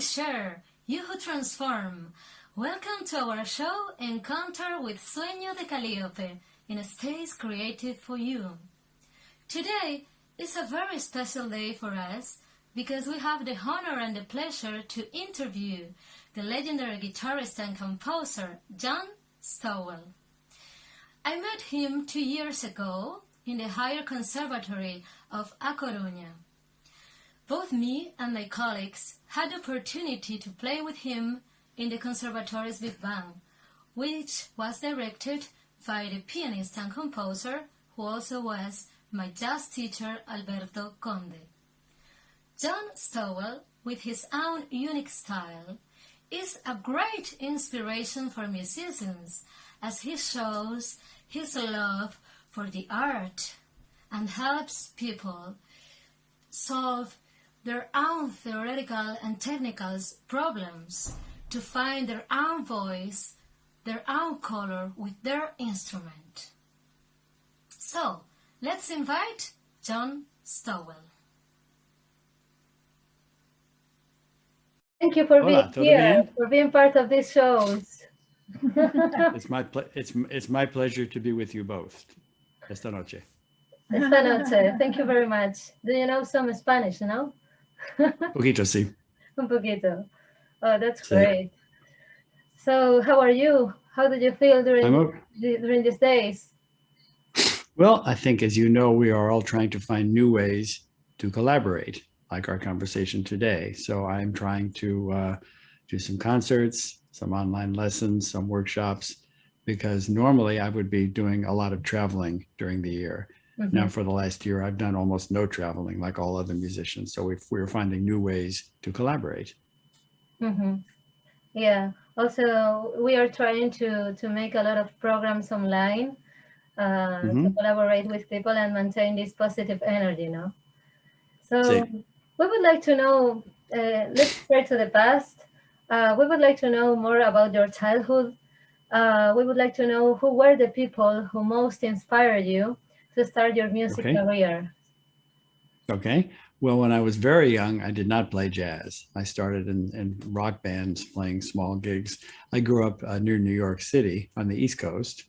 Share, you who transform. Welcome to our show, Encounter with Sueño de Caliope, in a space created for you. Today is a very special day for us because we have the honor and the pleasure to interview the legendary guitarist and composer John Stowell. I met him 2 years ago in the Higher Conservatory of A Coruña. Both me and my colleagues had the opportunity to play with him in the Conservatory's Big Band, which was directed by the pianist and composer who also was my jazz teacher Alberto Conde. John Stowell, with his own unique style, is a great inspiration for musicians as he shows his love for the art and helps people solve their own theoretical and technical problems to find their own voice, their own color with their instrument. So, let's invite John Stowell. Thank you for being here, for being part of these shows. It's my pleasure to be with you both. Esta noche. Esta noche. Thank you very much. Do you know some Spanish, no? Poquito, sí. Un poquito. Oh, that's great. So, how are you? How did you feel during these days? Well, I think, as you know, we are all trying to find new ways to collaborate, like our conversation today. So I'm trying to do some concerts, some online lessons, some workshops, because normally I would be doing a lot of traveling during the year. Mm-hmm. Now, for the last year, I've done almost no traveling like all other musicians. So we're finding new ways to collaborate. Mm-hmm. Yeah. Also, we are trying to make a lot of programs online to collaborate with people and maintain this positive energy, you know. So we would like to know, let's turn to the past. We would like to know more about your childhood. We would like to know who were the people who most inspired you to start your music career. Okay. Well, when I was very young, I did not play jazz. I started in rock bands playing small gigs. I grew up near New York City on the East Coast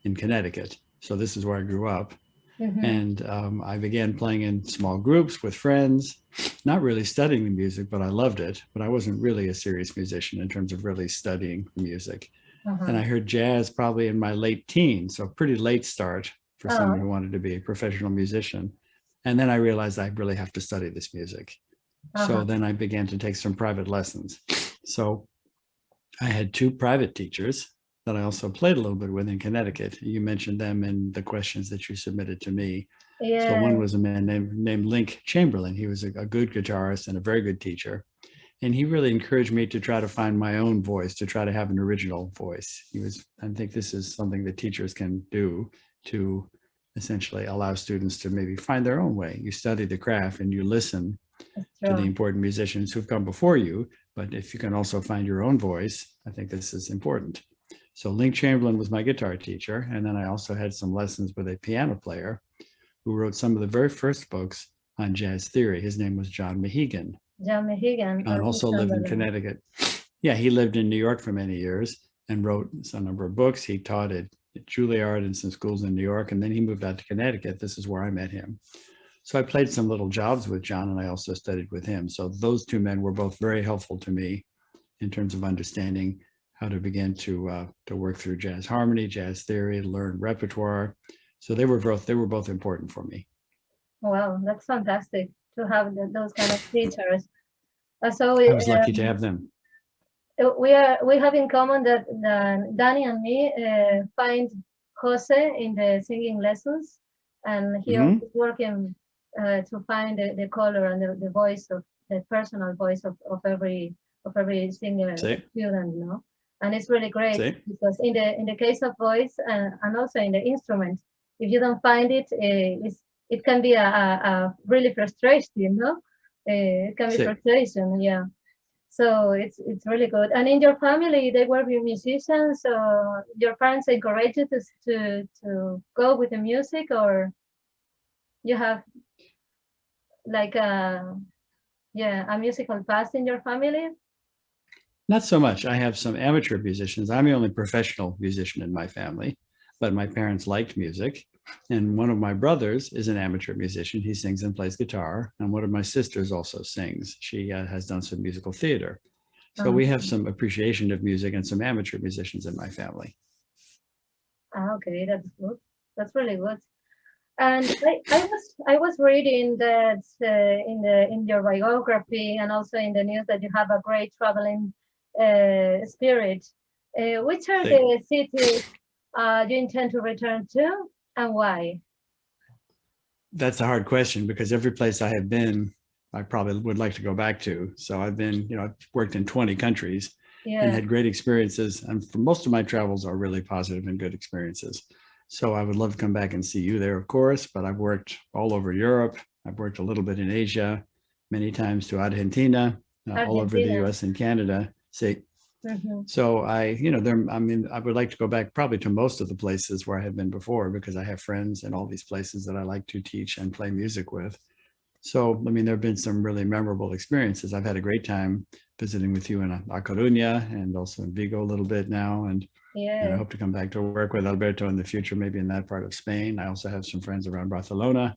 in Connecticut. So this is where I grew up. Mm-hmm. And I began playing in small groups with friends, not really studying the music, but I loved it. But I wasn't really a serious musician in terms of really studying the music. And I heard jazz probably in my late teens, so a pretty late start for someone who wanted to be a professional musician. And then I realized I really have to study this music. So then I began to take some private lessons. So I had 2 private teachers, that I also played a little bit with in Connecticut. You mentioned them in the questions that you submitted to me. Yeah. So one was a man named Link Chamberlain. He was a good guitarist and a very good teacher. And he really encouraged me to try to find my own voice, to try to have an original voice. I think this is something that teachers can do to essentially allow students to maybe find their own way. You study the craft and you listen to the important musicians who've come before you, but if you can also find your own voice, I think this is important. So Link Chamberlain was my guitar teacher, and then I also had some lessons with a piano player who wrote some of the very first books on jazz theory. His name was John Mehegan. John Mehegan. And also lived in Connecticut. Yeah, he lived in New York for many years and wrote a number of books. He taught at Juilliard and some schools in New York, and then he moved out to Connecticut. This is where I met him. So I played some little jobs with John, and I also studied with him. So those two men were both very helpful to me in terms of understanding how to begin to work through jazz harmony, jazz theory, learn repertoire. So they were both important for me. Wow, that's fantastic to have those kind of teachers. So I was lucky to have them. We have in common that Danny and me find Jose in the singing lessons, and he is working to find the color and the voice of the personal voice of every singer student, you know. And it's really great because in the case of voice and also in the instrument, if you don't find it, it can be a really frustration, you know. It can be frustration, yeah. So it's really good. And in your family, they were musicians. So your parents encouraged you to go with the music, or you have like a musical past in your family? Not so much. I have some amateur musicians. I'm the only professional musician in my family, but my parents liked music. And one of my brothers is an amateur musician. He sings and plays guitar. And one of my sisters also sings. She has done some musical theater. So we have some appreciation of music and some amateur musicians in my family. Okay, that's good. That's really good. And I was reading that in your biography and also in the news that you have a great traveling spirit. Which are the cities you intend to return to, and why? That's a hard question because every place I have been, I probably would like to go back to. So I've been, I've worked in 20 countries and had great experiences. And for most of my travels are really positive and good experiences. So I would love to come back and see you there, of course, but I've worked all over Europe. I've worked a little bit in Asia, many times to Argentina, all over the US and Canada. So I would like to go back probably to most of the places where I have been before because I have friends in all these places that I like to teach and play music with. So, I mean, there have been some really memorable experiences. I've had a great time visiting with you in A Coruña and also in Vigo a little bit now. And I hope to come back to work with Alberto in the future, maybe in that part of Spain. I also have some friends around Barcelona.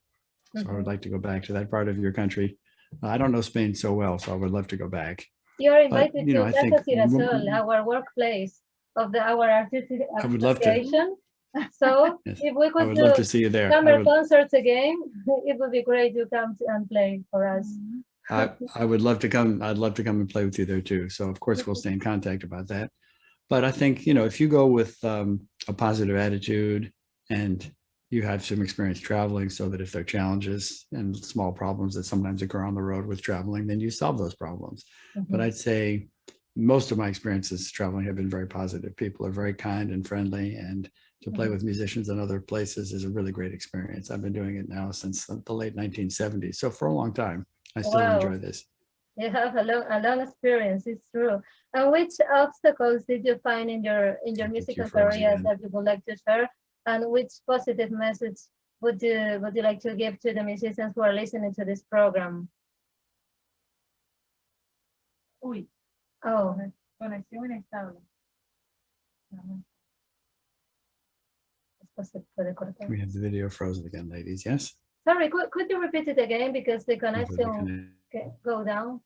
So I would like to go back to that part of your country. I don't know Spain so well, so I would love to go back. You are invited to Casa Girasol, our workplace of our artistic association. I would love to. So if we could love to see you there. Summer concerts again, it would be great to come and play for us. I would love to come. I'd love to come and play with you there too. So of course we'll stay in contact about that. But I think, if you go with a positive attitude and you have some experience traveling, so that if there are challenges and small problems that sometimes occur on the road with traveling, then you solve those problems. But I'd say most of my experiences traveling have been very positive. People are very kind and friendly, and to play with musicians in other places is a really great experience. I've been doing it now since the late 1970s. So for a long time, I still enjoy this. You have a long experience, it's true. And which obstacles did you find in your musical career that you would like to share? And which positive message would you like to give to the musicians who are listening to this program? Conexión inestable. We have the video frozen again, ladies. Yes? Sorry, could you repeat it again because the connection go down?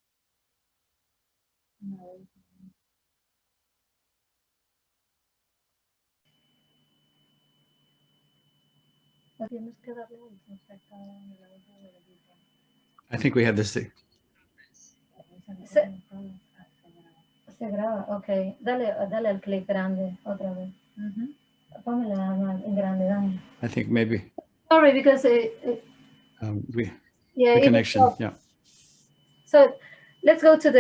I think we have this thing. Se graba, ok. Dale al clic grande otra vez. Póngala en grande, dale. I think maybe Sorry, because the it connection. stopped. Yeah. So let's go to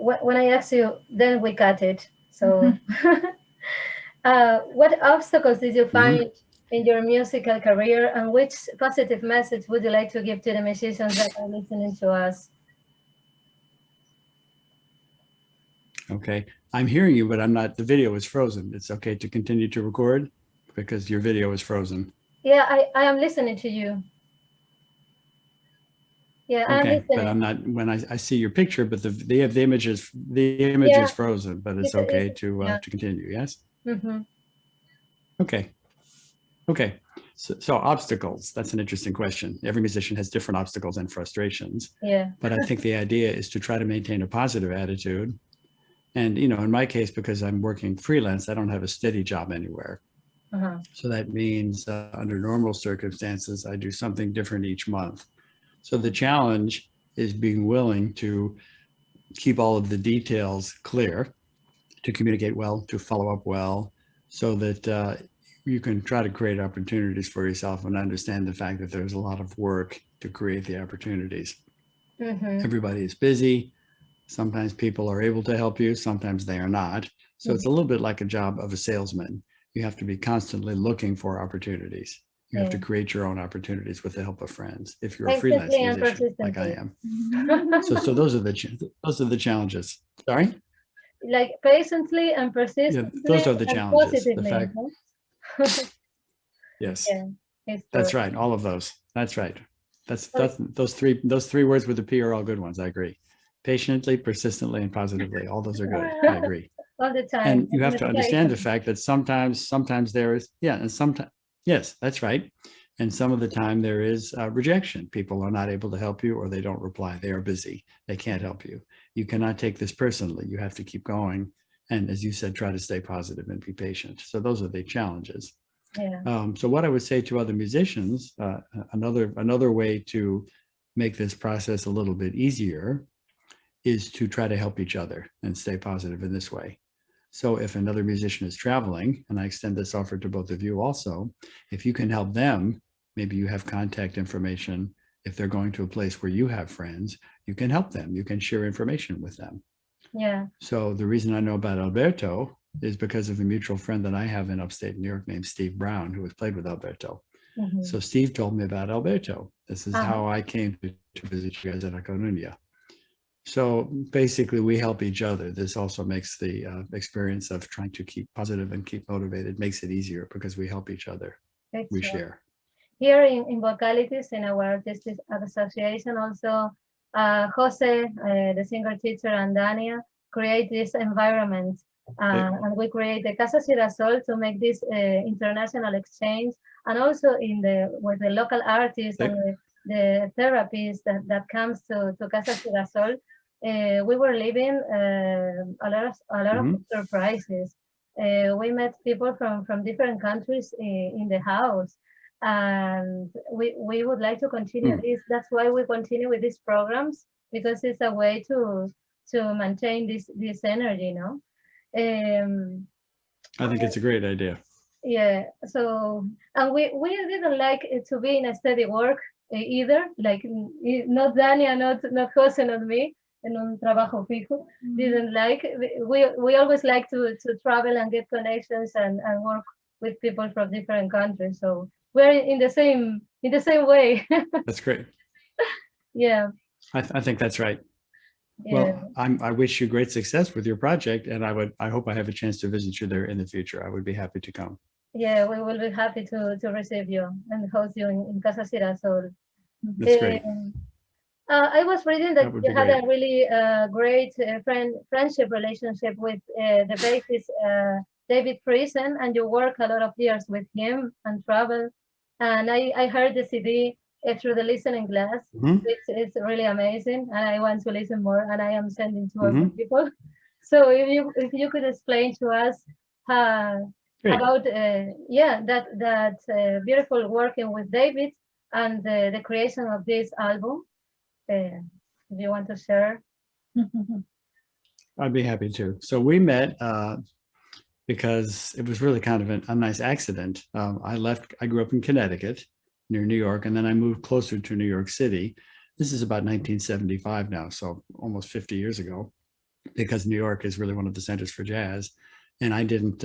when I ask you, then we cut it. So what obstacles did you find in your musical career, and which positive message would you like to give to the musicians that are listening to us? Okay. I'm hearing you, but I'm not. The video is frozen. It's okay to continue to record because your video is frozen. Yeah, I am listening to you. Yeah, I'm Okay, listening. but I'm not. When I see your picture, but the image is frozen, but it's okay to continue. Yes. Okay. Okay. So obstacles. That's an interesting question. Every musician has different obstacles and frustrations. Yeah. But I think the idea is to try to maintain a positive attitude. And in my case, because I'm working freelance, I don't have a steady job anywhere. So that means under normal circumstances, I do something different each month. So the challenge is being willing to keep all of the details clear, to communicate well, to follow up well, so that you can try to create opportunities for yourself and understand the fact that there's a lot of work to create the opportunities. Everybody is busy. Sometimes people are able to help you, sometimes they are not. So it's a little bit like a job of a salesman. You have to be constantly looking for opportunities. You have to create your own opportunities with the help of friends. If you're a freelance musician, like I am. So those are the challenges. Sorry? Like patiently and persistently. Yeah, those are the challenges. The fact. Yes. Yeah, that's right. All of those. That's right. That's those three words with the P are all good ones. I agree. Patiently, persistently, and positively. All those are good. I agree. All the time. And you have to understand the fact that sometimes there is, and sometimes, yes, that's right. And some of the time there is rejection. People are not able to help you, or they don't reply. They are busy. They can't help you. You cannot take this personally. You have to keep going. And as you said, try to stay positive and be patient. So those are the challenges. Yeah. So what I would say to other musicians, another way to make this process a little bit easier is to try to help each other and stay positive in this way. So if another musician is traveling, and I extend this offer to both of you also, if you can help them, maybe you have contact information. If they're going to a place where you have friends, you can help them. You can share information with them. Yeah. So the reason I know about Alberto is because of a mutual friend that I have in upstate New York named Steve Brown, who has played with Alberto. So Steve told me about Alberto. This is how I came to visit you guys in La Coruña. So basically, we help each other. This also makes the experience of trying to keep positive and keep motivated, makes it easier because we help each other. We share. Here in Vocalities, in our artistic association, also Jose, the singer teacher, and Dania create this environment. And we create the Casa Girasol to make this international exchange, and also with the local artists and the therapists that comes to Casa Girasol. We were living a lot of surprises. We met people from different countries in the house, and we would like to continue this. That's why we continue with these programs, because it's a way to maintain this energy, no? I think it's a great idea. Yeah. So, and we didn't like it to be in a steady work either. Like not Dania, not Jose, not me. En un trabajo fijo, didn't like. We always like to travel and get connections and work with people from different countries. So we're in the same way. That's great. Yeah. I think that's right. Yeah. Well, I wish you great success with your project, and I hope I have a chance to visit you there in the future. I would be happy to come. Yeah, we will be happy to receive you and host you in Casa Girasol. That's great. I was reading that you had great. a really great friendship relationship with the bassist David Friesen, and you work a lot of years with him and travel. And I heard the CD through the listening glass. It's really amazing, and I want to listen more. And I am sending to other people. So if you could explain to us about that beautiful working with David and the creation of this album. If you want to share. I'd be happy to. So we met because it was really kind of a nice accident. I grew up in Connecticut near New York, and then I moved closer to New York City. This is about 1975 now, so almost 50 years ago, because New York is really one of the centers for jazz. And I didn't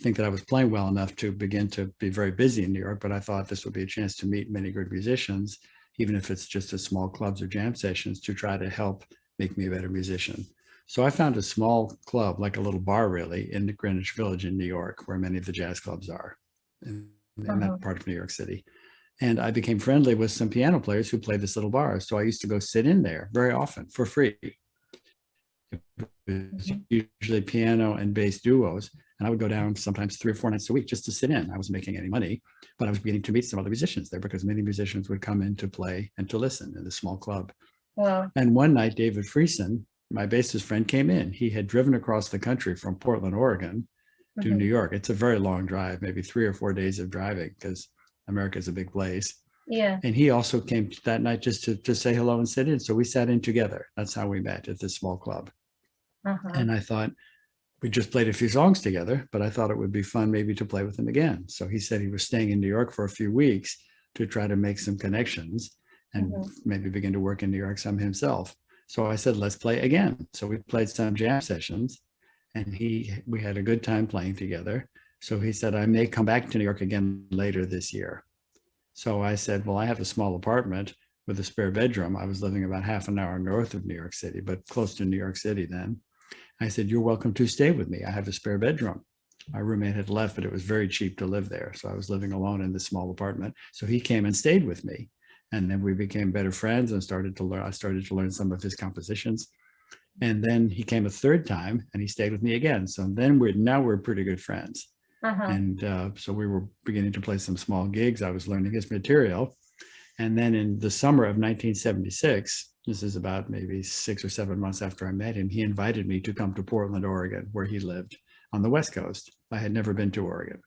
think that I was playing well enough to begin to be very busy in New York, but I thought this would be a chance to meet many good musicians, even if it's just at small clubs or jam sessions, to try to help make me a better musician. So I found a small club, like a little bar really, in the Greenwich Village in New York, where many of the jazz clubs are in that part of New York City. And I became friendly with some piano players who played this little bar. So I used to go sit in there very often for free. It was usually piano and bass duos. And I would go down sometimes 3 or 4 nights a week just to sit in. I wasn't making any money, but I was beginning to meet some other musicians there because many musicians would come in to play and to listen in this small club. Wow. And one night, David Friesen, my bassist friend, came in. He had driven across the country from Portland, Oregon to New York. It's a very long drive, maybe 3 or 4 days of driving because America is a big place. Yeah. And he also came that night just to say hello and sit in. So we sat in together. That's how we met at this small club. And I thought, we just played a few songs together, but I thought it would be fun maybe to play with him again. So he said he was staying in New York for a few weeks to try to make some connections and maybe begin to work in New York some himself. So I said, let's play again. So we played some jam sessions and we had a good time playing together. So he said, I may come back to New York again later this year. So I said, well, I have a small apartment with a spare bedroom. I was living about half an hour north of New York City, but close to New York City then. I said, you're welcome to stay with me. I have a spare bedroom. My roommate had left, but it was very cheap to live there. So I was living alone in this small apartment. So he came and stayed with me. And then we became better friends and started to learn. I started to learn some of his compositions. And then he came a third time and he stayed with me again. So then we're pretty good friends. And so we were beginning to play some small gigs. I was learning his material. And then in the summer of 1976, this is about maybe 6 or 7 months after I met him, he invited me to come to Portland, Oregon, where he lived on the West Coast. I had never been to Oregon.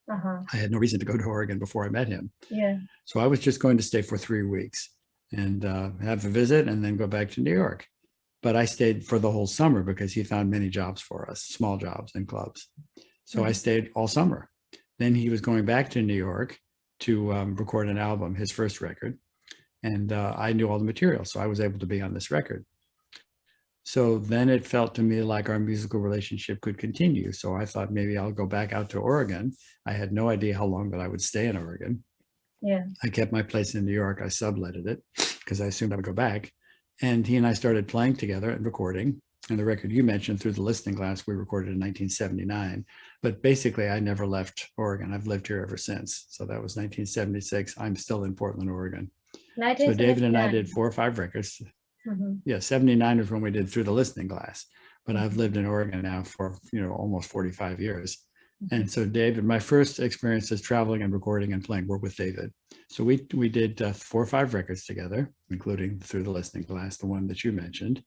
I had no reason to go to Oregon before I met him. Yeah. So I was just going to stay for 3 weeks and have a visit and then go back to New York. But I stayed for the whole summer because he found many jobs for us, small jobs in clubs. So I stayed all summer. Then he was going back to New York to record an album, his first record. And I knew all the material, so I was able to be on this record. So then it felt to me like our musical relationship could continue. So I thought maybe I'll go back out to Oregon. I had no idea how long that I would stay in Oregon. Yeah. I kept my place in New York. I subletted it because I assumed I would go back. And he and I started playing together and recording. And the record you mentioned, Through the Listening Glass, we recorded in 1979. But basically, I never left Oregon. I've lived here ever since. So that was 1976. I'm still in Portland, Oregon. So David and I did 4 or 5 records. Yeah, 79 is when we did Through the Listening Glass. But I've lived in Oregon now for, almost 45 years. And so David, my first experiences traveling and recording and playing were with David. So we did 4 or 5 records together, including Through the Listening Glass, the one that you mentioned,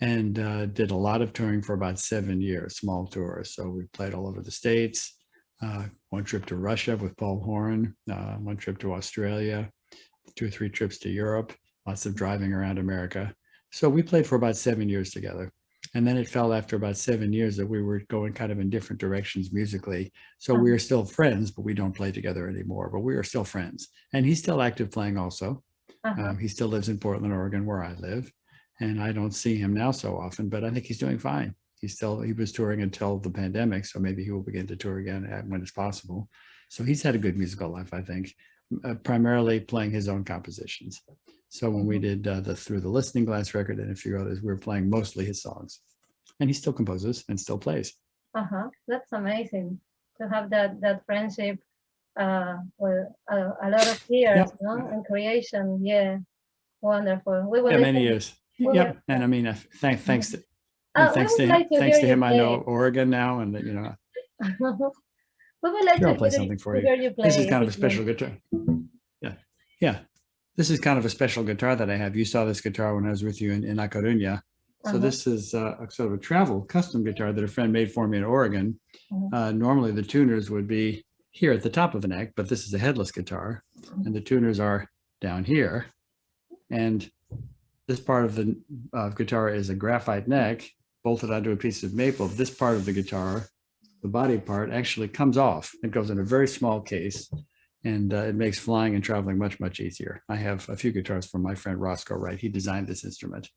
and did a lot of touring for about 7 years, small tours. So we played all over the States, 1 trip to Russia with Paul Horn, 1 trip to Australia, 2 or 3 trips to Europe, lots of driving around America. So we played for about 7 years together. And then it fell after about 7 years that we were going kind of in different directions musically. So we are still friends, but we don't play together anymore, but we are still friends. And he's still active playing also. He still lives in Portland, Oregon, where I live. And I don't see him now so often, but I think he's doing fine. He was touring until the pandemic, so maybe he will begin to tour again when it's possible. So he's had a good musical life, I think, primarily playing his own compositions. So when we did the Through the Listening Glass record and a few others, we were playing mostly his songs. And he still composes and still plays. That's amazing to have that friendship with a lot of years, and creation. Yeah, wonderful. We will many years. Yep. And I mean, thanks to him, I know Oregon now, and we would like I'll to play something for you. This is kind of a special guitar. Yeah. This is kind of a special guitar that I have. You saw this guitar when I was with you in La Coruña. So this is a sort of a travel custom guitar that a friend made for me in Oregon. Normally the tuners would be here at the top of the neck, but this is a headless guitar, and the tuners are down here. And this part of the guitar is a graphite neck bolted onto a piece of maple, this part of the guitar, the body part, actually comes off. It goes in a very small case, and it makes flying and traveling much, much easier. I have a few guitars from my friend Roscoe Wright. He designed this instrument.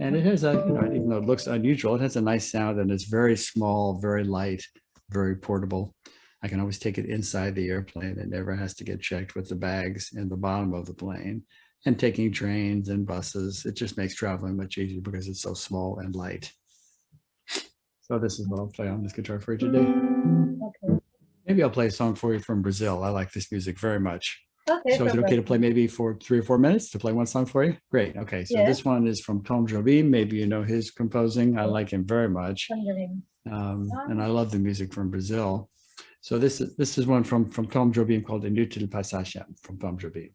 And it has a, even though it looks unusual, it has a nice sound, and it's very small, very light, very portable. I can always take it inside the airplane. It never has to get checked with the bags in the bottom of the plane. And taking trains and buses, it just makes traveling much easier because it's so small and light. So this is what I'll play on this guitar for you today. Okay. Maybe I'll play a song for you from Brazil. I like this music very much. Okay. So is it okay to play maybe for 3 or 4 minutes to play one song for you? Great. Okay. So this one is from Tom Jobim. Maybe you know his composing. I like him very much. And I love the music from Brazil. So this is one from Tom Jobim called Inútil Passagem from Tom Jobim.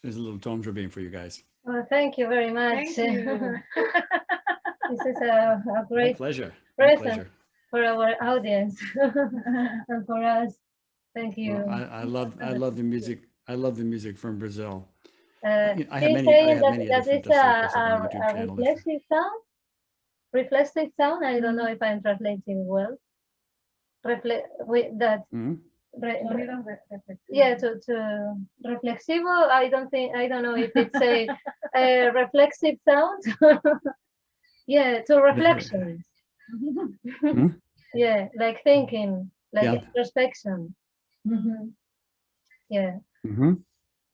There's a little Tom Jobim for you guys. Well, thank you very much. Thank you. This is a great pleasure. present for our audience and for us. Thank you. Well, I love the music I love the music from Brazil. He's I saying have many that different is circles up on the YouTube a channel. reflexive sound. Reflexive sound. I don't know if I'm translating well. With that. Mhm. Sonidos reflexivos. Yeah, to reflexivo. I don't know if it's a reflexive sound. Yeah, to reflection. Mhm. Yeah, like thinking, like Yeah. introspection. Yeah, Mhm.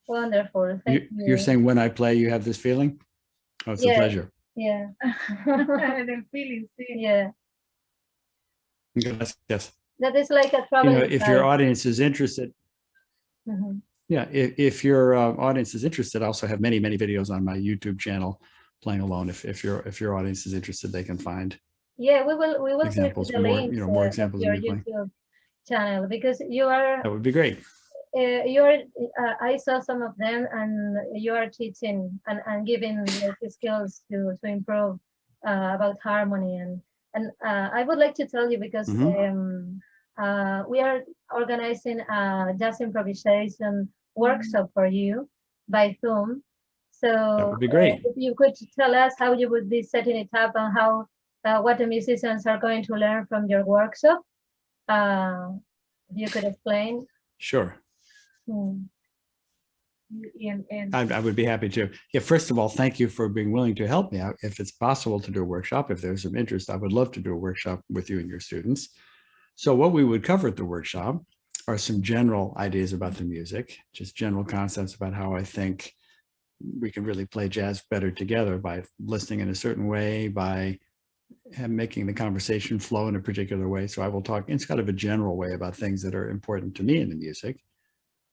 wonderful. Thank You're you. saying when I play, you have this feeling? Oh, it's a Yeah, pleasure. yeah, Del feeling, sí. yeah. Yes. That is like a You know, traveling if your guide. audience is interested, Mhm. yeah, if your audience is interested, I also have many videos on my YouTube channel playing alone. If your audience is interested, they can find Yeah, we will put examples, the more links more of examples of your me playing. YouTube channel because That would be great. I saw some of them and you are teaching and giving like skills to improve about harmony and I would like to tell you because Mhm. we are organizing a jazz improvisation workshop for you by Zoom. That So would be great. if you could tell us how you would be setting it up and how what the musicians are going to learn from your workshop, if you could explain. Sure. Hmm. I would be happy to. Yeah, first of all, thank you for being willing to help me out. If it's possible to do a workshop, if there's some interest, I would love to do a workshop with you and your students. So what we would cover at the workshop are some general ideas about the music, just general concepts about how I think we can really play jazz better together by listening in a certain way, by making the conversation flow in a particular way. So I will talk in kind of a general way about things that are important to me in the music.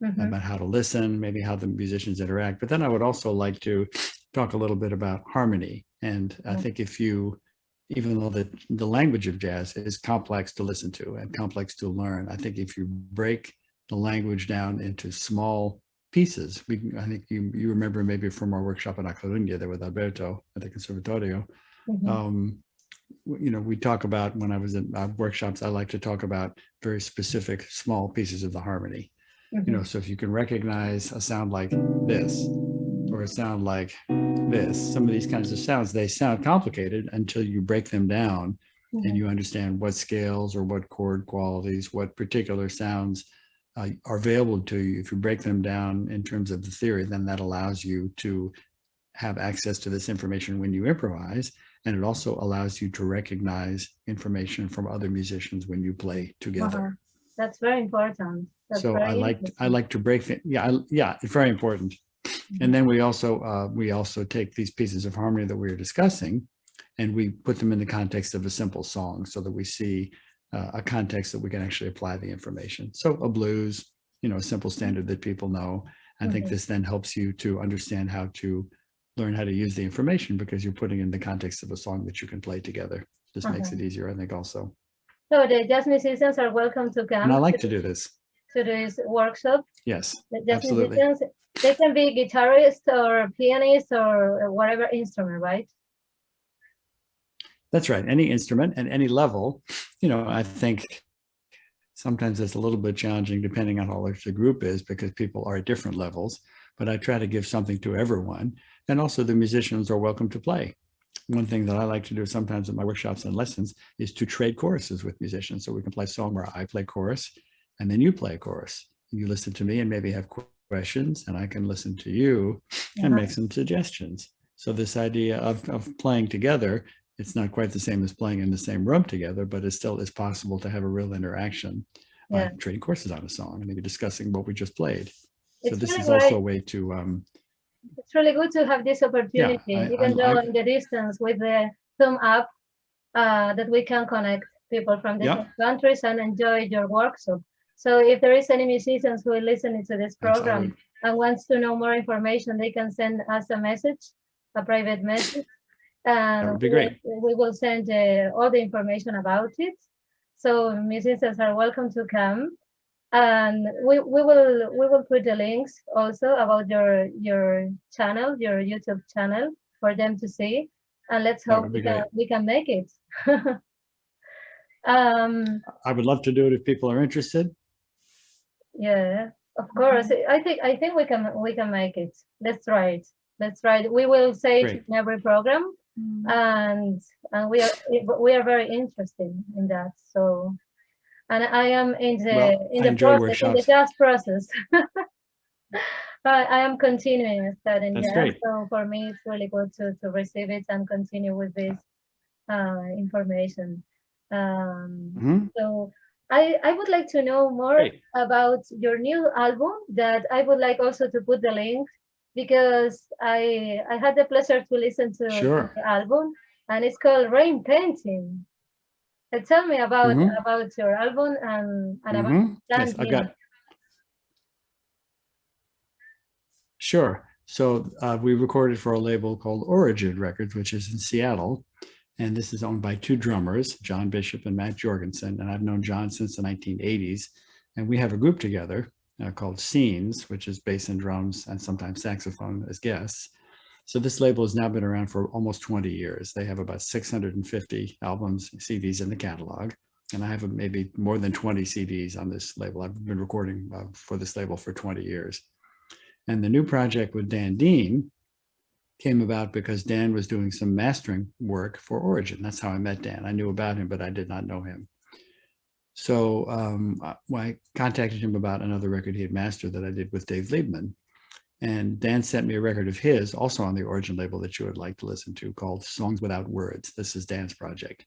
About how to listen, maybe how the musicians interact. But then I would also like to talk a little bit about harmony. And I think if you, even though the language of jazz is complex to listen to and complex to learn, I think if you break the language down into small pieces, I think you remember maybe from our workshop in A Coruña there with Alberto at the Conservatorio. You know, we talk about, when I was in workshops, I like to talk about very specific small pieces of the harmony. You know, so if you can recognize a sound like this or a sound like this, some of these kinds of sounds, they sound complicated until you break them down and you understand what scales or what chord qualities, what particular sounds are available to you. If you break them down in terms of the theory, then that allows you to have access to this information when you improvise. And it also allows you to recognize information from other musicians when you play together. That's very important. That's so very I like to break things. Yeah, it's very important. And then we also take these pieces of harmony that we are discussing and we put them in the context of a simple song so that we see a context that we can actually apply the information. So a blues, you know, a simple standard that people know. I think this then helps you to understand how to learn how to use the information because you're putting in the context of a song that you can play together. This makes it easier, I think, also. So the jazz musicians are welcome to come. And I like to do this. To this workshop. Yes, the jazz absolutely. Musicians, they can be guitarists or pianists or whatever instrument, right? That's right. Any instrument and any level. You know, I think sometimes it's a little bit challenging depending on how large the group is because people are at different levels, but I try to give something to everyone. And also the musicians are welcome to play. One thing that I like to do sometimes in my workshops and lessons is to trade choruses with musicians. So we can play a song where I play chorus and then you play a chorus. You listen to me and maybe have questions and I can listen to you and make some suggestions. So this idea of playing together, it's not quite the same as playing in the same room together, but it still is possible to have a real interaction by trading courses on a song and maybe discussing what we just played. So it's this really is also a way to it's really good to have this opportunity, even though in the distance with the Zoom app, that we can connect people from different countries and enjoy your workshop. So if there is any musicians who are listening to this program and wants to know more information, they can send us a message, a private message, and that would be great. We will send all the information about it. So musicians are welcome to come. And we will put the links also about your channel, your YouTube channel, for them to see. And let's hope we can make it. I would love to do it if people are interested. Yeah, Of course, I think we can make it. Let's try it. Let's try it. We will say it Great. in every program, and we are very interested in that. So, and I am in the Well, I enjoy process, in the workshops. jazz process. I am continuing studying That's jazz, great. so for me it's really good to receive it and continue with this information. Mhm. So I would like to know more Great. about your new album that I would like also to put the link because I had the pleasure to listen to Sure. the album and it's called Rain Painting. Tell me Mhm. about your album and about Mhm. plans Yes, I've in it. got. Sure. So we recorded for a label called Origin Records, which is in Seattle. And this is owned by two drummers, John Bishop and Matt Jorgensen. And I've known John since the 1980s. And we have a group together called Scenes, which is bass and drums and sometimes saxophone as guests. So this label has now been around for almost 20 years. They have about 650 albums, CDs in the catalog. And I have maybe more than 20 CDs on this label. I've been recording for this label for 20 years. And the new project with Dan Dean came about because Dan was doing some mastering work for Origin. That's how I met Dan. I knew about him, but I did not know him. So I contacted him about another record he had mastered that I did with Dave Liebman. And Dan sent me a record of his, also on the Origin label that you would like to listen to, called Songs Without Words. This is Dan's project.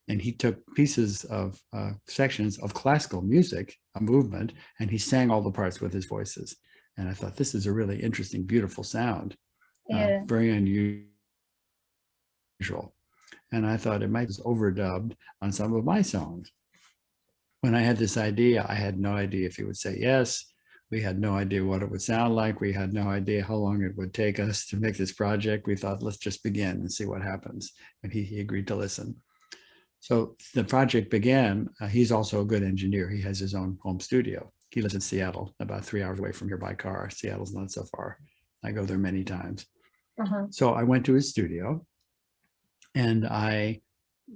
And he took pieces of sections of classical music, a movement, and he sang all the parts with his voices. And I thought, this is a really interesting, beautiful sound. Yeah. Very unusual. And I thought it might be overdubbed on some of my songs. When I had this idea, I had no idea if he would say yes. We had no idea what it would sound like. We had no idea how long it would take us to make this project. We thought, let's just begin and see what happens. And he agreed to listen. So the project began. He's also a good engineer. He has his own home studio. He lives in Seattle, about 3 hours away from here by car. Seattle's not so far. I go there many times. So I went to his studio and I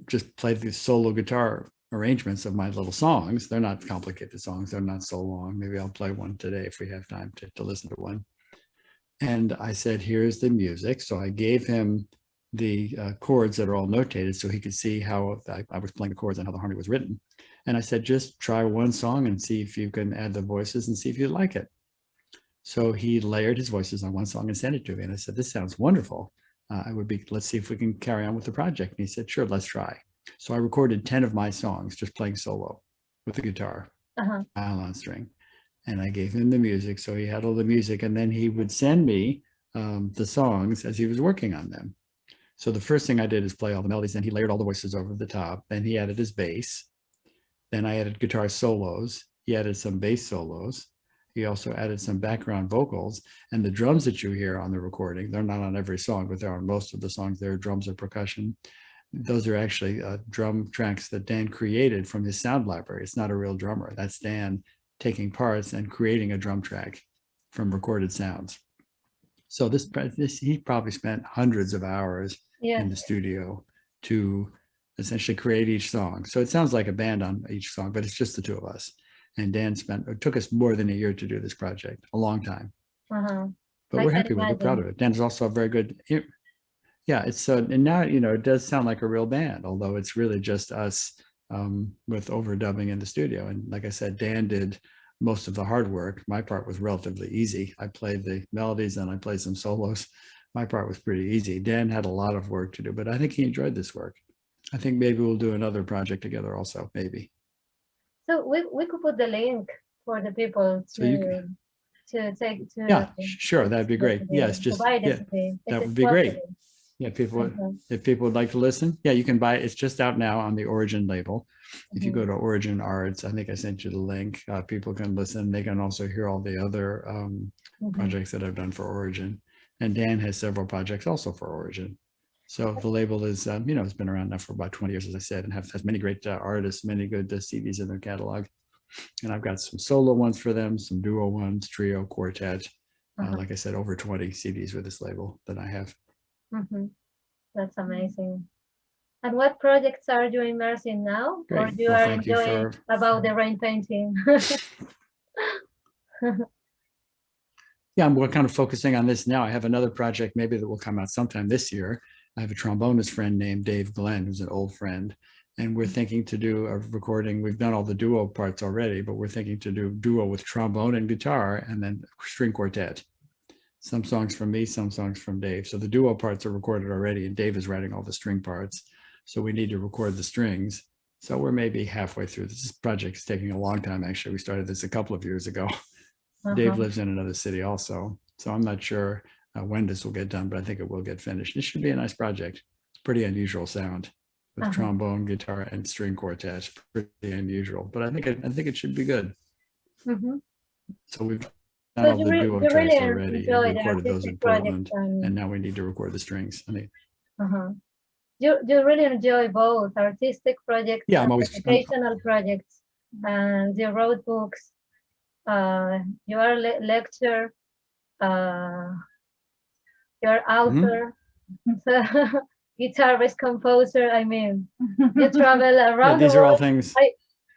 just played the solo guitar arrangements of my little songs. They're not complicated songs. They're not so long. Maybe I'll play one today if we have time to listen to one. And I said, here's the music. So I gave him the chords that are all notated so he could see how I was playing the chords and how the harmony was written. And I said, just try one song and see if you can add the voices and see if you like it. So he layered his voices on one song and sent it to me. And I said, this sounds wonderful. Let's see if we can carry on with the project. And he said, sure, let's try. So I recorded 10 of my songs, just playing solo with the guitar, nylon string. And I gave him the music. So he had all the music. And then he would send me the songs as he was working on them. So the first thing I did is play all the melodies. Then he layered all the voices over the top. Then he added his bass. Then I added guitar solos. He added some bass solos. He also added some background vocals. And the drums that you hear on the recording, they're not on every song, but they're on most of the songs. There are drums or percussion. Those are actually drum tracks that Dan created from his sound library. It's not a real drummer. That's Dan taking parts and creating a drum track from recorded sounds. So this he probably spent hundreds of hours in the studio to essentially create each song. So it sounds like a band on each song, but it's just the two of us. And Dan it took us more than a year to do this project, a long time. But we're happy with it, proud of it. Dan is also a very good, yeah, it's and now, it does sound like a real band, although it's really just us with overdubbing in the studio. And like I said, Dan did most of the hard work. My part was relatively easy. I played the melodies and I played some solos. My part was pretty easy. Dan had a lot of work to do, but I think he enjoyed this work. I think maybe we'll do another project together also, maybe. So we could put the link for the people to take to. Yeah, sure, that'd be great. Yes, just that would be great. Yeah, if people would like to listen, yeah, you can buy it. It's just out now on the Origin label. If you go to Origin Arts, I think I sent you the link. People can listen. They can also hear all the other projects that I've done for Origin. And Dan has several projects also for Origin. So the label is, it's been around now for about 20 years, as I said, and has many great artists, many good CDs in their catalog. And I've got some solo ones for them, some duo ones, trio, quartet. Like I said, over 20 CDs with this label that I have. That's amazing. And what projects are you immersed in now? Great. Or you are enjoying about the rain painting? Yeah, we're kind of focusing on this now. I have another project maybe that will come out sometime this year. I have a trombonist friend named Dave Glenn, who's an old friend, and we're thinking to do a recording. We've done all the duo parts already, but we're thinking to do duo with trombone and guitar and then string quartet. Some songs from me, some songs from Dave. So the duo parts are recorded already, and Dave is writing all the string parts. So we need to record the strings. So we're maybe halfway through. This project is taking a long time, actually. We started this a couple of years ago. Dave lives in another city also. So I'm not sure when this will get done, but I think it will get finished. It should be a nice project. Pretty unusual sound with trombone, guitar, and string quartet. Pretty unusual, but I think it should be good. So we've done all the duo tracks really already. And we recorded those in Portland, and now we need to record the strings. You really enjoy both artistic projects, yeah, and I'm always educational projects, and you wrote books. You are lecturer. You're author, guitarist, composer. I mean, you travel around. these are all things.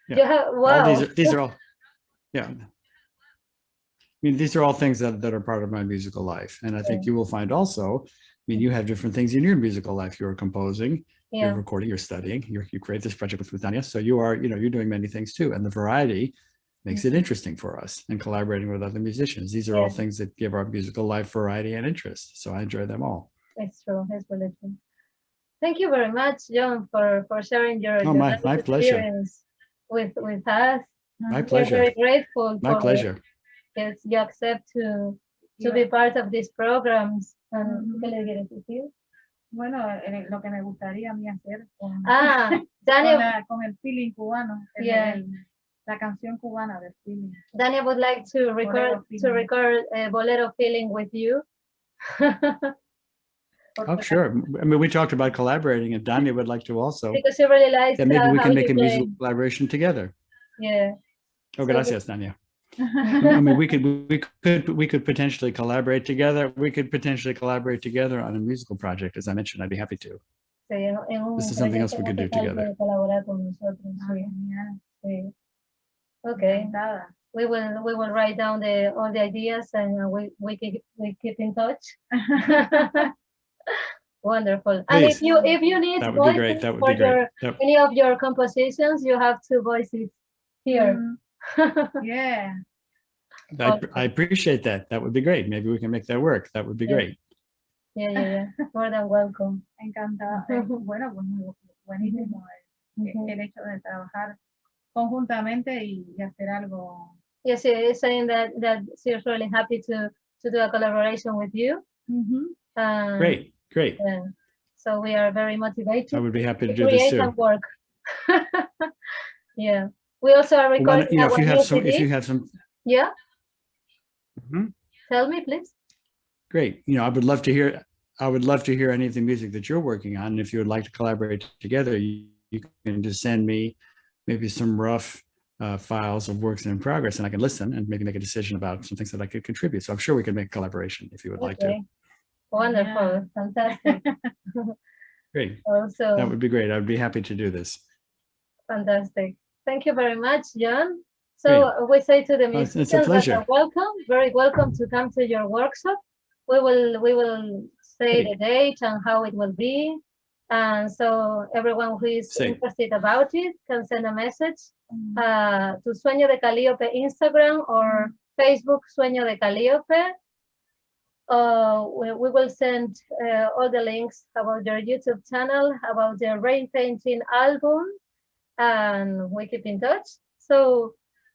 You have, wow. All these are all. Yeah. I mean, these are all things that are part of my musical life, and I think you will find also. I mean, you have different things in your musical life. You're composing, you're recording, you're studying. You create this project with Tanya, so you are, you're doing many things too, and the variety makes it interesting for us, and collaborating with other musicians. These are all things that give our musical life variety and interest. So I enjoy them all. It's true. It's really true. Thank you very much, John, for sharing your my pleasure. Experience with us. My pleasure. We're very grateful. My pleasure. Yes, you accept to be part of these programs. ¿Qué le quieres decir? Bueno, lo que me gustaría a mí hacer con, Daniel, con el feeling cubano, la canción cubana del feeling. Daniel would like to record a Bolero Feeling with you. Oh, sure. I mean, we talked about collaborating, and Dania would like to also. Because she really likes. Yeah, maybe we can make a musical collaboration together. Yeah. Oh, gracias, Dania. I mean, we could potentially collaborate together. We could potentially collaborate together on a musical project. As I mentioned, I'd be happy to. This is something else we could do together. Okay. We will write down all the ideas, and we keep in touch. Wonderful. Please. And if you need that would be great. That would be great. Any of your compositions, you have two voices here. Yeah. I appreciate that. That would be great. Maybe we can make that work. That would be great. Yeah. More than welcome. Encantada. Bueno, pues buenísimo el hecho de trabajar conjuntamente y hacer algo. Yes, she is saying that she's really happy to do a collaboration with you. Great. Yeah. So we are very motivated. I would be happy to do this too. And work. Yeah. We also are recording. If you have some. Yeah. Tell me, please. Great. I would love to hear. I would love to hear any of the music that you're working on. And if you would like to collaborate together, you can just send me maybe some rough files of works in progress, and I can listen and maybe make a decision about some things that I could contribute. So I'm sure we can make a collaboration if you would like to. Wonderful. Fantastic. Great. Also, that would be great. I would be happy to do this. Fantastic. Thank you very much, John. So we say to the musicians, it's a pleasure. Welcome, very welcome to come to your workshop. We will say the date and how it will be. And so everyone who is interested about it can send a message to Sueño de Caliope Instagram or Facebook Sueño de Caliope. We will send all the links about your YouTube channel, about the rain painting album, and we keep in touch. So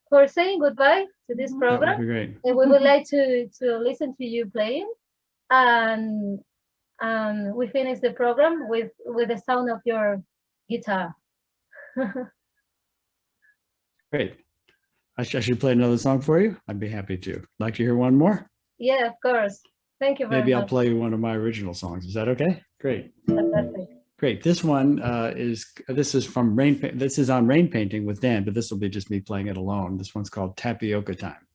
for saying goodbye to this program, that would be great. We would like to listen to you playing, and we finish the program with the sound of your guitar. Great. I should play another song for you. I'd be happy to. Like to hear one more? Yeah, of course. Thank you very much. Maybe I'll play one of my original songs. Is that okay? Great. Fantastic. Great. This one this is from Rain. This is on Rain Painting with Dan, but this will be just me playing it alone. This one's called Tapioca Time.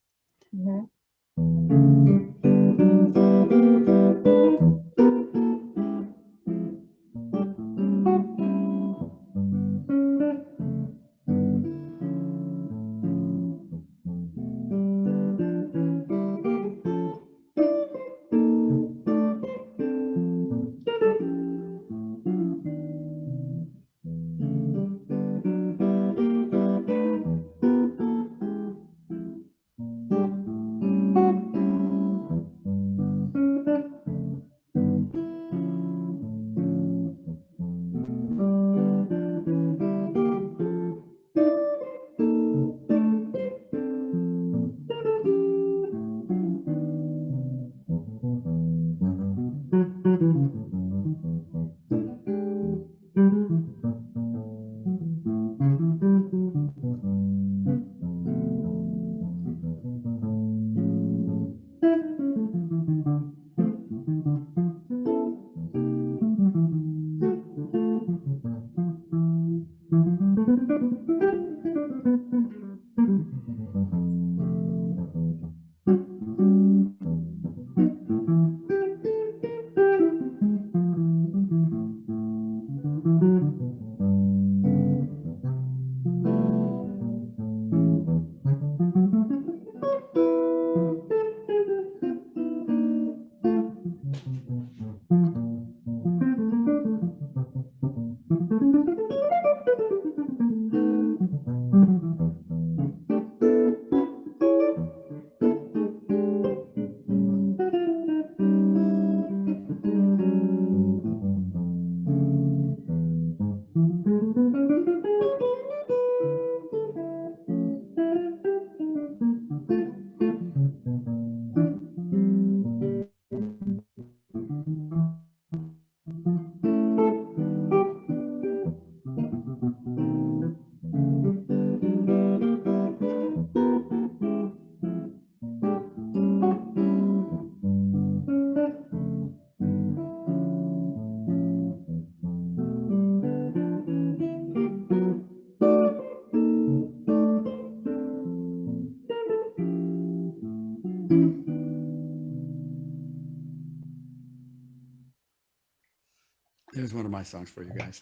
There's one of my songs for you guys.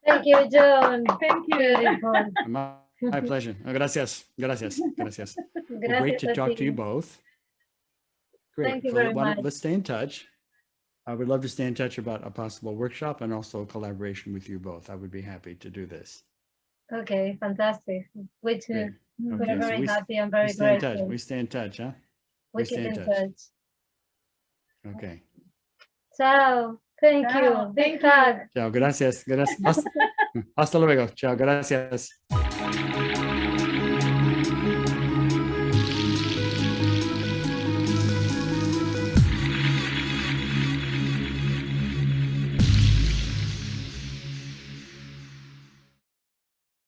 Thank you, John. Thank you. Beautiful. My pleasure. Gracias. Gracias. Gracias. Well, great Gracias to a talk to ti. you both. Great. Thank you So very why don't- much. Let's stay in touch. I would love to stay in touch about a possible workshop and also a collaboration with you both. I would be happy to do this. Okay, fantastic. We too. Great. We're Okay, so very we happy and We very stay in touch. grateful. We stay in touch, huh? We stay keep in in touch. touch. Okay. Ciao. Thank Ciao. you. Big Thank you. hug. Chao. Gracias. Gracias. Hasta luego. Chao. Gracias.